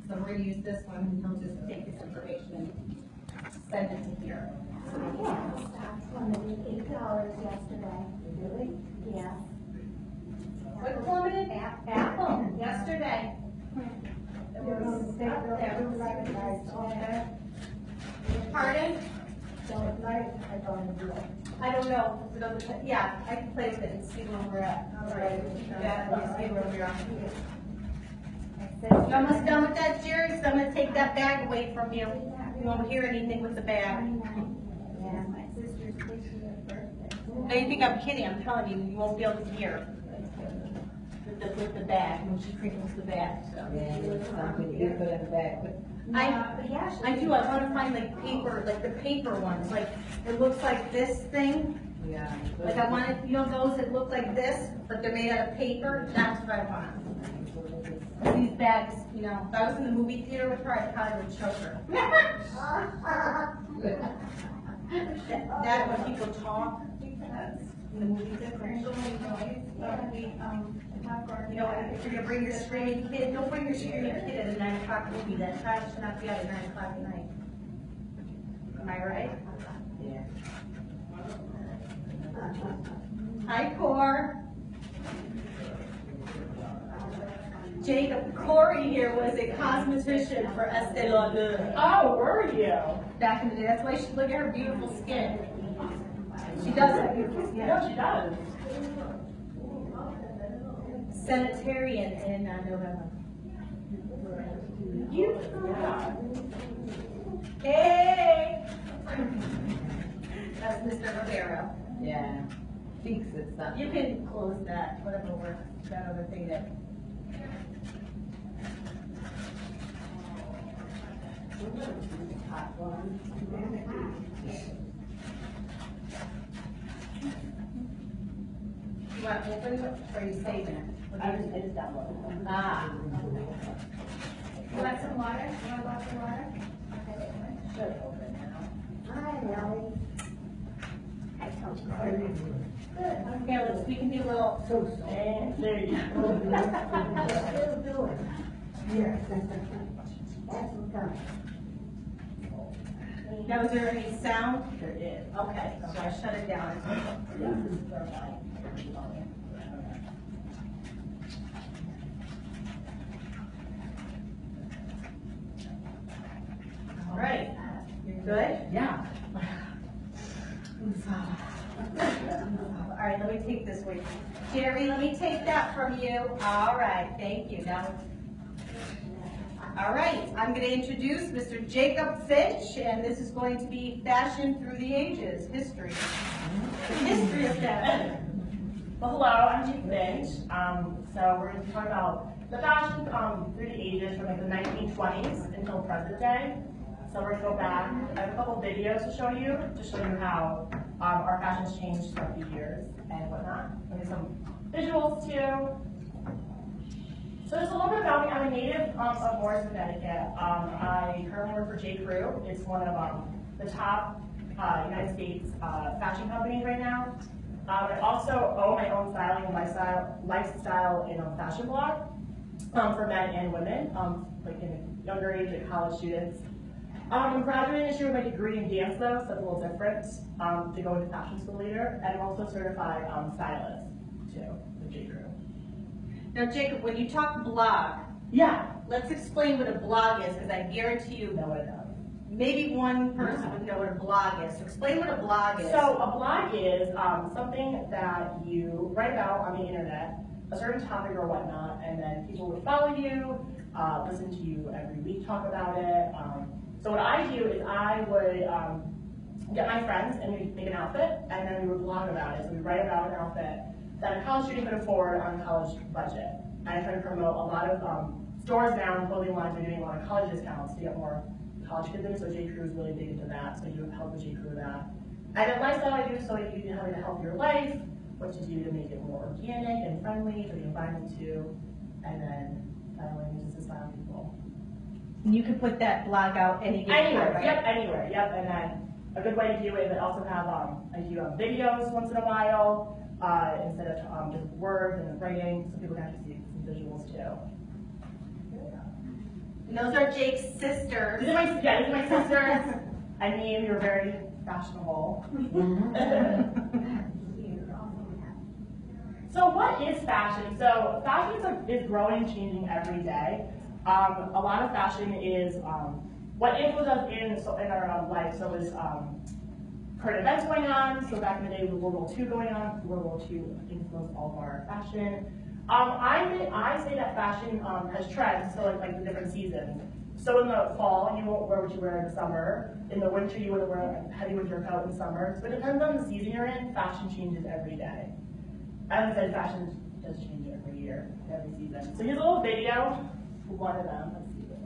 So we're gonna use this one, and he'll just take this information and send it to here. Yeah, stock plummeted $8 yesterday. Really? Yeah. What plummeted? Apple, yesterday. It was up there. Pardon? So at night, I don't do it. I don't know. Yeah, I can play with it and see where we're at. All right. Yeah, let me see where we are. You almost done with that, Jerry? So I'm gonna take that bag away from you. You won't hear anything with the bag. Yeah, my sister's fixing her birthday. No, you think I'm kidding? I'm telling you, you won't be able to hear with the bag when she crinkles the bag. So. Yeah, something you put in the bag, but I do. I want to find like paper, like the paper ones. Like it looks like this thing. yeah. Like I want it, you know, those that look like this, but they're made out of paper. That's what I want. These bags, you know, if I was in the movie theater with her, I probably would choke her. That when people talk in the movie theater. You know, if you're gonna bring your screaming kid, don't bring your screaming kid at a 9 o'clock movie. That child should not be out at 9 o'clock at night. Am I right? Yeah. Hi, Cor. Jacob Corey here was a cosmetician for Estee Lauder. Oh, were you? Back in the day. That's why you should look at her beautiful skin. She does have beautiful skin. No, she does. Sanitarian in November. You? Hey! That's Mr. Rivero. Yeah. Thinks it's something. You can close that, whatever works, that other thing that. You want to open it, or are you saving it? I just downloaded them. Ah. You want some water? You want a glass of water? Should open now. Hi, Nellie. I told you. Good. Okay, we can do a little. And there you go. Still doing. Here. That's some time. Now, is there any sound? There is. Okay, so I shut it down. All right, you're good? Yeah. All right, let me take this with you. Jerry, let me take that from you. All right, thank you. Now, all right, I'm going to introduce Mr. Jacob Finch, and this is going to be Fashion Through the Ages, history. The history of fashion. Well, hello, I'm Jake Finch. So we're going to talk about the fashion through the ages from like the 1920s until present day. So we're going to go back. I have a couple videos to show you how our fashion's changed throughout the years and whatnot. And there's some visuals too. So just a little bit about me. I'm a native of Morris, Connecticut. I currently work for J. Crew. It's one of the top United States fashion companies right now. I also own my own styling and lifestyle in a fashion blog for men and women, like in a younger age, like college students. I'm graduating this year with my degree in dance though, so it's a little different to go into fashion school later. And I'm also a certified stylist too, with J. Crew. Now, Jacob, when you talk blog, Yeah. let's explain what a blog is, because I guarantee you, No, I don't. maybe one person would know what a blog is. So explain what a blog is. So a blog is something that you write about on the internet, a certain topic or whatnot, and then people would follow you, listen to you every week, talk about it. So what I do is I would get my friends and we'd make an outfit, and then we would blog about it. So we write about an outfit that a college student could afford on a college budget. And I try to promote a lot of stores now, clothing lines are doing a lot of college discounts to get more college kids in, so J. Crew is really big into that, so you help with J. Crew with that. And then lifestyle I do so like you can have a healthier life, what to do to make it more organic and friendly for the environment too, and then styling is just to style people. And you can put that blog out Anywhere, right? yep, anywhere, yep, and then a good way to do it is I also have, I do videos once in a while, instead of just words and writing, so people can actually see some visuals too. And those are Jake's sisters. These are my sisters. I mean, we were very fashionable. So what is fashion? So fashion is growing, changing every day. A lot of fashion is what influences us in our life. So is current events going on. So back in the day, with World War II going on, World War II influenced all of our fashion. I say that fashion has trends, so like the different seasons. So in the fall, you won't wear what you wear in the summer. In the winter, you wouldn't wear a heavy winter coat in summer. So it depends on the season you're in. Fashion changes every day. As I said, fashion does change every year, every season. So here's a little video for one of them. Let's see what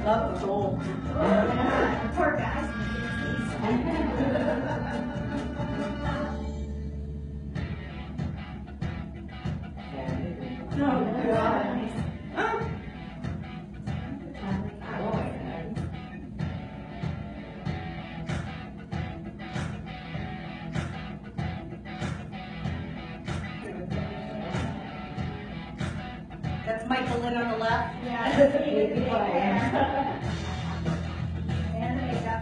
Love the gold. Poor guys. That's Michael Lynn on the left. Yeah. And the makeup.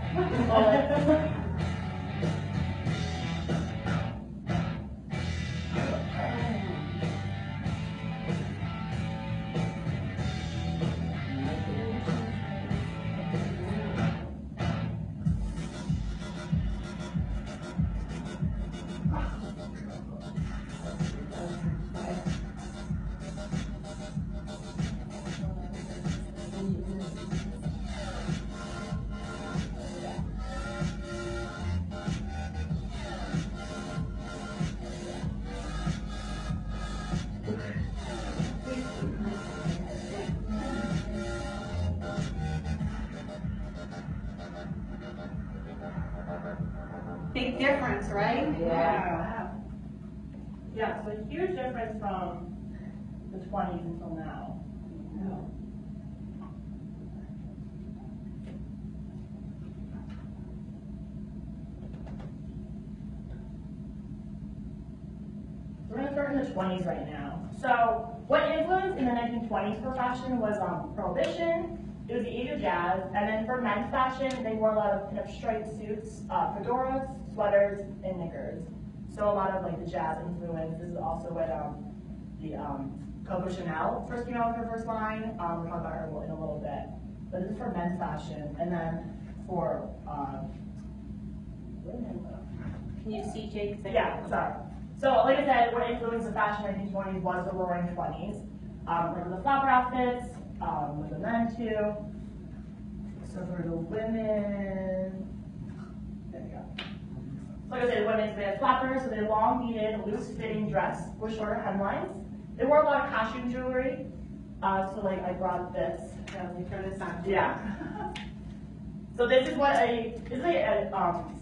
Big difference, right? Yeah. Yeah, so a huge difference from the 20s until now. We're going to start in the 20s right now. So what influenced in the 1920s for fashion was Prohibition. It was the age of jazz. And then for men's fashion, they wore a lot of kind of striped suits, fedoras, sweaters, and knickers. So a lot of like the jazz influence. This is also what the Coco Chanel first came out with her first line. We'll talk about her in a little bit. But this is for men's fashion. And then for Can you see Jake? yeah, sorry. So like I said, what influenced the fashion in the 1920s was the roaring 20s. Remember the flapper outfits, with the men too. So for the women, there you go. Like I said, women, they had flappers, so they had long beaded, loose fitting dress with shorter hemlines. They wore a lot of costume jewelry. So like I brought this. Let me throw this on. Yeah. So this is what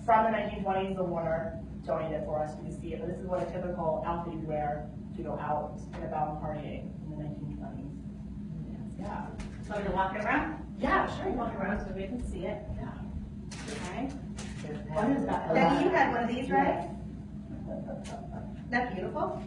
from the 1920s, the Warner donated for us. You can see it, but this is what a typical outfit you'd wear to go out and about partying in the 1920s. Yeah. So you're walking around? Yeah, sure, you walk around. So we can see it. Yeah. Okay. Just have. is that? Becky, you had one of these, right? Isn't that beautiful?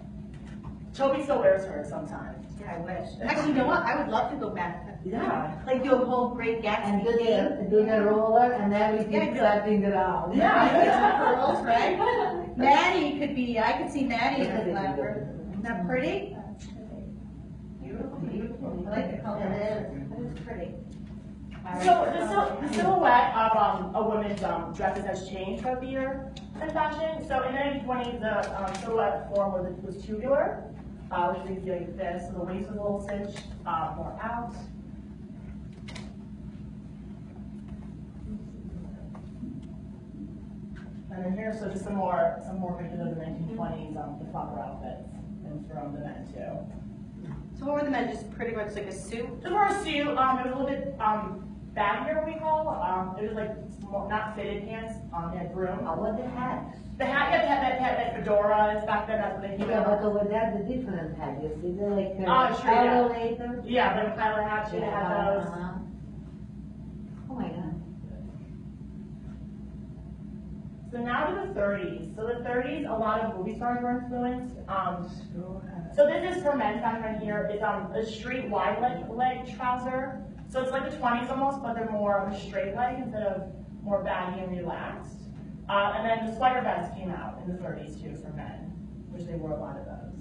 Toby still wears hers sometimes. Yeah, I wish. Actually, you know what? I would love to go back. Yeah. Like do a whole Great And Gatsby do thing. the roller and everything Yeah, slapping around. Yeah. Girls, right? Maddie could be, I could see Maddie in a flapper. Isn't that pretty? Beautiful, beautiful. I like the color. It is pretty. All right. So the silhouette of a woman's dresses has changed throughout the year in fashion. So in the 1920s, the silhouette form was tubular, which means like this. So the waist was a little cinched, more out. And then here's so just some more pictures of the 1920s, the flapper outfits, and from the men too. So what were the men, just pretty much like a suit? The more suit, it was a little bit baggier, we call. It was like not fitted pants. They had broom. What the hat? The hat, yeah, they had like fedoras back then. That's what they came Yeah, but out. over there, the different hat, you see, they're like, Sure, yeah. later. Yeah, like a pilot hat. They had those. Oh my God. So now to the 30s. So the 30s, a lot of movie stars were influenced. So this is for men's fashion right here. It's a straight wide leg trouser. So it's like the 20s almost, but they're more of a straight leg instead of more baggy and relaxed. And then the sweater vests came out in the 30s too for men, which they wore a lot of those.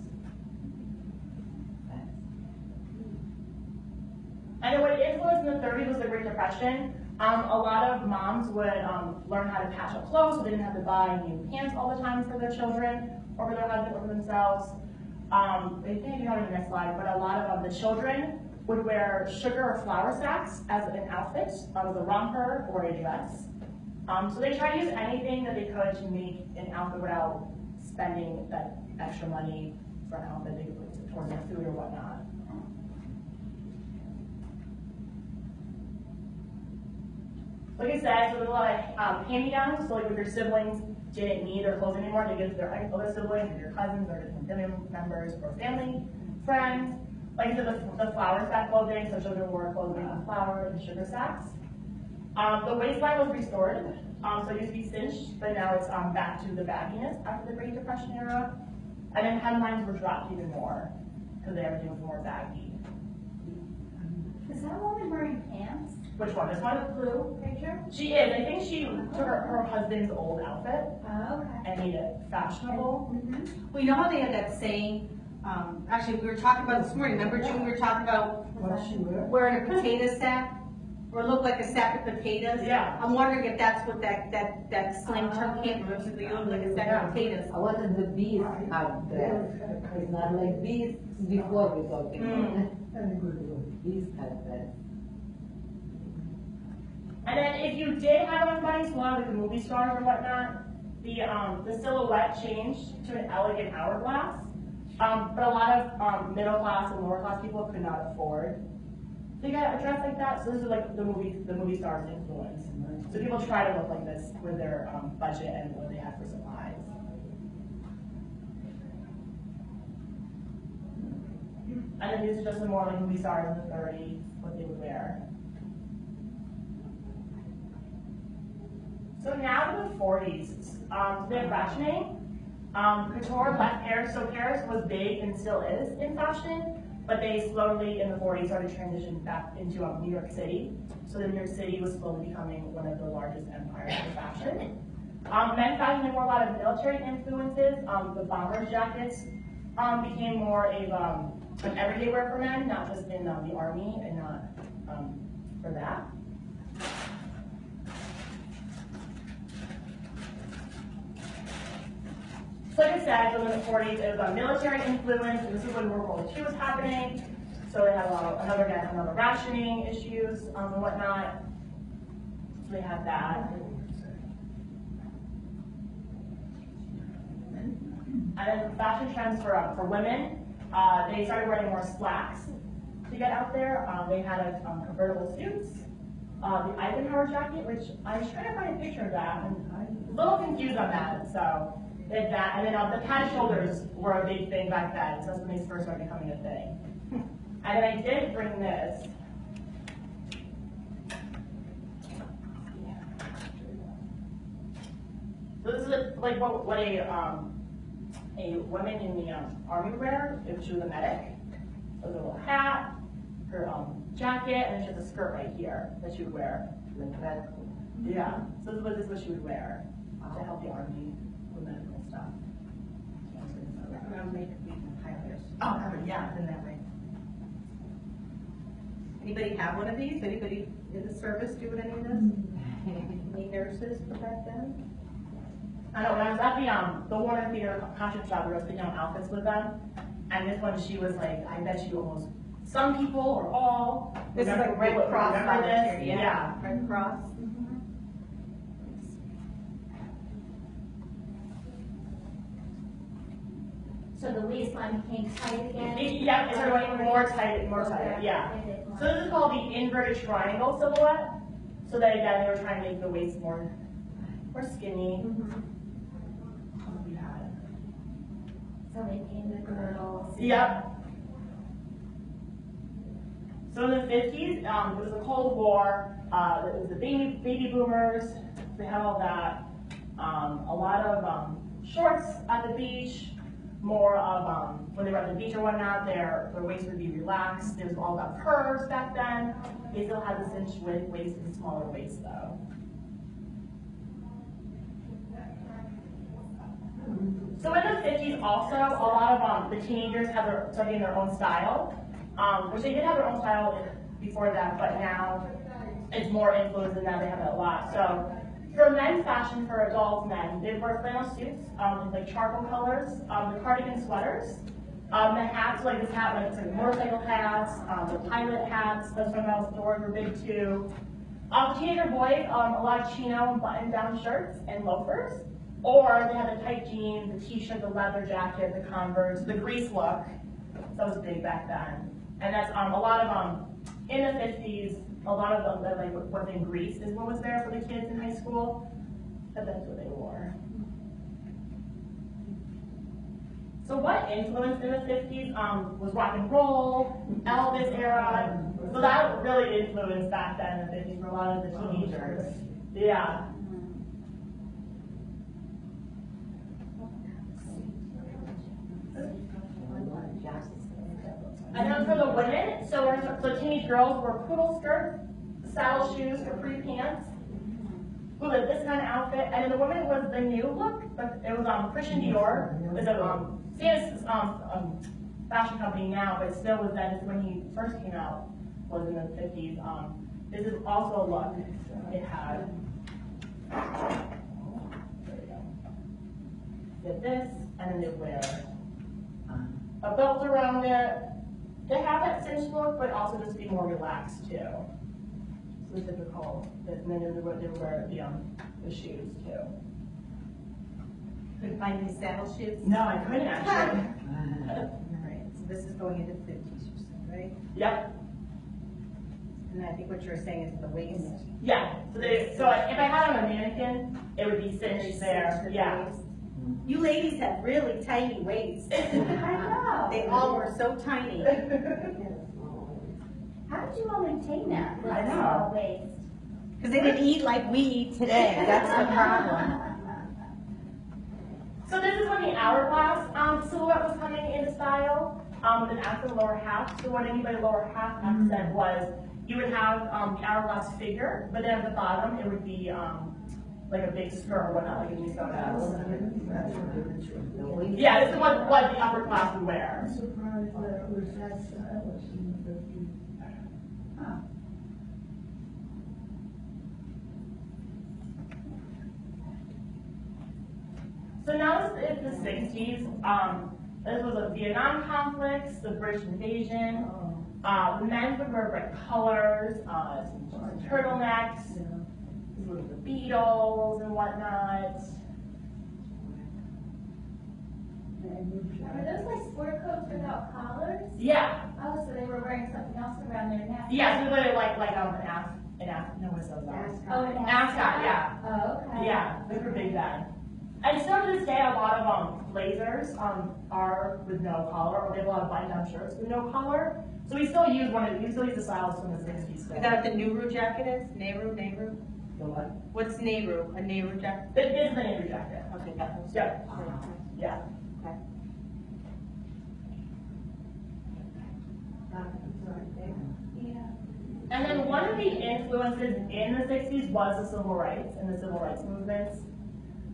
And then what influenced in the 30s was the Great Depression. A lot of moms would learn how to patch up clothes, so they didn't have to buy new pants all the time for their children or for their husband or for themselves. I think you have it in the next slide, but a lot of the children would wear sugar or flour sacks as an outfit, as a romper or a dress. So they tried to use anything that they could to make an outfit without spending that extra money for an outfit they could put towards their food or whatnot. Like I said, so there's a lot of hand-me-downs. So like if your siblings didn't need their clothes anymore, they give it to their other siblings, or your cousins, or different family members, or family, friends. Like I said, the flour sack clothing, so children wore clothes made with flour and sugar sacks. The waistline was restored, so it used to be cinched, but now it's back to the bagginess after the Great Depression era. And then hemlines were dropped even more, because everything was more baggy. Is that a woman wearing pants? Which one? This one? Blue picture? She is. I think she took her husband's old outfit Oh, okay. and made it fashionable. Well, you know how they had that saying, actually, we were talking about this morning, remember June, we were talking about wearing a potato sack? Or look like a sack of potatoes? Yeah. I'm wondering if that's what that slang term came from, so you look like a sack of potatoes. What is the bees out there? It's not like bees before we talking about. Bees have that. And then if you did have everybody, so a lot of the movie stars or whatnot, the silhouette changed to an elegant hourglass. But a lot of middle class and lower class people could not afford to get a dress like that. So this is like the movie stars influence. So people try to look like this with their budget and what they have for supplies. And then these are just the more like movie stars in the 30s, what they would wear. So now to the 40s, so they have rationing. Couture left Paris, so Paris was big and still is in fashion, but they slowly in the 40s started transitioning back into New York City. So New York City was slowly becoming one of the largest empires for fashion. Men's fashion, they wore a lot of military influences. The bomber jackets became more of an everyday wear for men, not just in the army and not for that. So like I said, so in the 40s, it was a military influence, and this is when World War II was happening. So they had a lot of, another rationing issues and whatnot. So they had that. And then fashion trends for women, they started wearing more slacks to get out there. They had convertible suits, the Eisenhower jacket, which I was trying to find a picture of that, and I'm a little confused on that. So they had that, and then the pad shoulders were a big thing back then. So that's when they first started becoming a thing. And then I did bring this. like what a woman in the army would wear if she was a medic. So a little hat, her jacket, and then she has a skirt right here that she would wear. Like that. Yeah. So this is what she would wear to help the army with medical stuff. Around makeup, we can highlighters. Oh, yeah. In that way. Anybody have one of these? Anybody in the service do any of this? Any nurses for back then? I know when I was at the Warner Theater costume shop, we were putting on outfits with them, and this one she was like, I bet you almost some people or all. This is like Red remember Cross this? volunteer, Yeah. Red Cross. So the waistline became tight again? Yeah, it started going more tight, yeah. So this is called the inverted triangle silhouette. So that again, they were trying to make the waist more skinny. We had. So they came the girdles. Yep. So in the 50s, it was the Cold War, it was the baby boomers, they had all that. A lot of shorts at the beach, more of, when they were at the beach or whatnot, their waist would be relaxed. It was all about curves back then. They still had the cinched waist and smaller waist though. So in the 50s also, a lot of the teenagers started getting their own style, which they did have their own style before that, but now it's more influenced and now they have it a lot. So for men's fashion, for adult men, they wear flannel suits, like charcoal colors, the cardigan sweaters, the hats, like this hat, like it's like motorcycle hats, the pilot hats, those from outdoors were big too. The teenager boys, a lot of chino and button-down shirts and loafers. Or they had the tight jeans, the t-shirt, the leather jacket, the Converse, the grease look. That was big back then. And that's a lot of in the 50s, a lot of the like what's in Greece is what was there for the kids in high school. But that's what they wore. So what influenced in the 50s was rock and roll, Elvis era. So that really influenced back then in the 50s for a lot of the teenagers. Yeah. And then for the women, so teenage girls wore poodle skirts, saddle shoes, capri pants, with this kind of outfit. And then the women was the new look, but it was Christian Dior. It's a famous fashion company now, but still was then when he first came out, was in the 50s. This is also a look it had. There we go. Did this, and then they wear a belt around it. They have that cinched look, but also just be more relaxed too. So the typical, and then they wear the shoes too. Couldn't find any saddle shoes? No, I couldn't actually. Alright, so this is going into 50s, you said, right? Yep. And I think what you're saying is the waist. Yeah. So if I had on a mannequin, it would be cinched there. Yeah. You ladies have really tiny waists. I know. They all were so tiny. How did you all maintain that? I know. Small waist. Because they didn't eat like we eat today. That's the problem. So this is when the hourglass silhouette was coming into style, with an accent lower half. So what I mean by lower half accent was you would have the hourglass figure, but then at the bottom it would be like a big skirt or whatnot, like a Minnesota. Yeah, this is what the upper class would wear. I'm surprised that it was that stylish in the 50s. So now it's the 60s. This was the Vietnam conflict, the British invasion. The men would wear bright colors, some turtlenecks, the Beatles and whatnot. Were those like sport coats without collars? Yeah, Oh, so they were wearing something else around their neck? yeah, so they like no, what is those? Oh, an Ascot, yeah. Oh, okay. Yeah, those were big then. And still to this day, a lot of blazers are with no collar, or they have a lot of button-down shirts with no collar. So we still use the styles from the 60s. Is that what the Nehru jacket is? Nehru? The what? What's Nehru? A Nehru jacket? This is the Nehru jacket. Okay, got those. Yeah. Yeah. Okay. And then one of the influences in the 60s was the civil rights and the civil rights movements.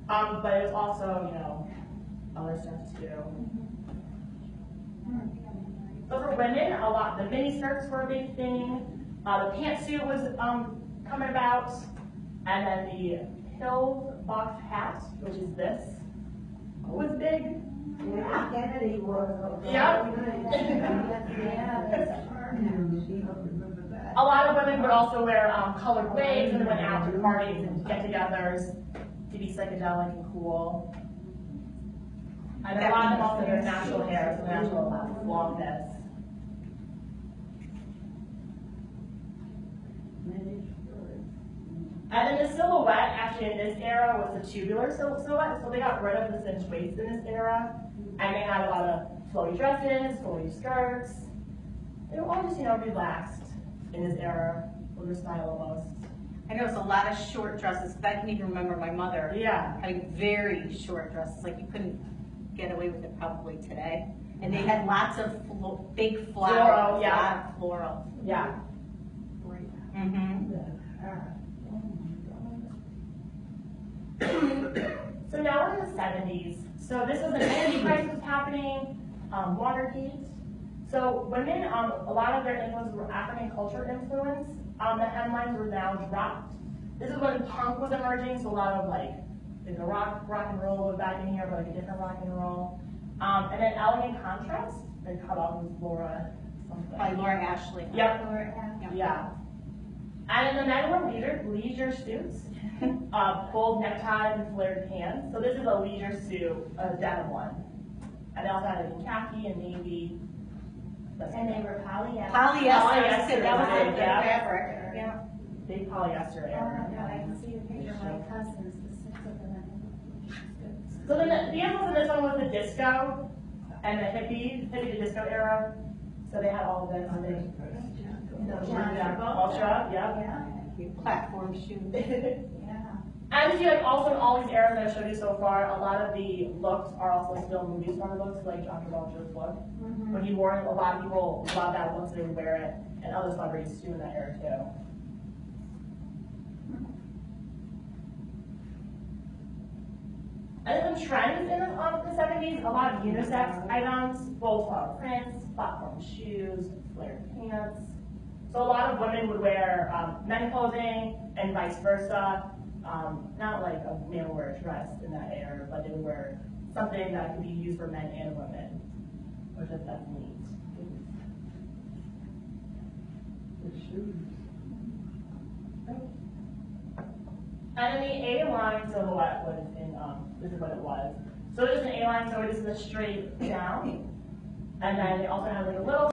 But it was also, you know, other stuff too. So for women, a lot, the mini skirts were a big thing. The pantsuit was coming about. And then the pillbox hat, which is this, was big. Yeah, Kennedy was. Yeah. Yeah. A lot of women would also wear colored wigs and went out to parties and get-togethers to be psychedelic and cool. And a lot of them also their natural hair, so natural longness. And then the silhouette, actually in this era, was the tubular silhouette, so they got rid of the cinched waist in this era. And they had a lot of flowy dresses, flowy skirts. They were all just, you know, relaxed in this era, with their style almost. I know it's a lot of short dresses, 'cause I can even remember my mother Yeah. having very short dresses, like you couldn't get away with it probably today. And they had lots of big flowers, Floral, yeah. a lot of floral. Yeah. Mm-hmm. So now we're in the 70s. So this was an energy crisis happening, Watergate. So women, a lot of their influence were African culture influence. The headlines were now dropped. This is when punk was emerging, so a lot of like the rock and roll was back in here, but like a different rock and roll. And then elegant contrast, they cut off with Laura something. By Laura Ashley. Yep. Yep. Yeah. And then the men were leisure suits, pulled neckties and flared pants. So this is a leisure suit, a denim one. And they also had it in khaki and navy. And they were polyester. Polyester, that was Polyester, the yeah. fabric. Yeah. Big polyester Oh era. my God, I can see a picture of my cousins, the six of them. So then the influence of this one was the disco and the hippie to disco era. So they had all of this. Ultra, yeah. Yeah, Platform shoes. yeah. And you see, like, also in all these eras that I showed you so far, a lot of the looks are also still movie star looks, like John Travolta's look. When he wore it, a lot of people love that look, so they would wear it, and other celebrities too in that era too. And then the trends in the 70s, a lot of unisex items, both prints, platform shoes, flared pants. So a lot of women would wear men clothing and vice versa. Not like a male would wear a dress in that era, but they would wear something that could be used for men and women, which is that's neat. And then the A-line silhouette was in, this is what it was. So it is an A-line, so it is the straight down. And then they also have like a little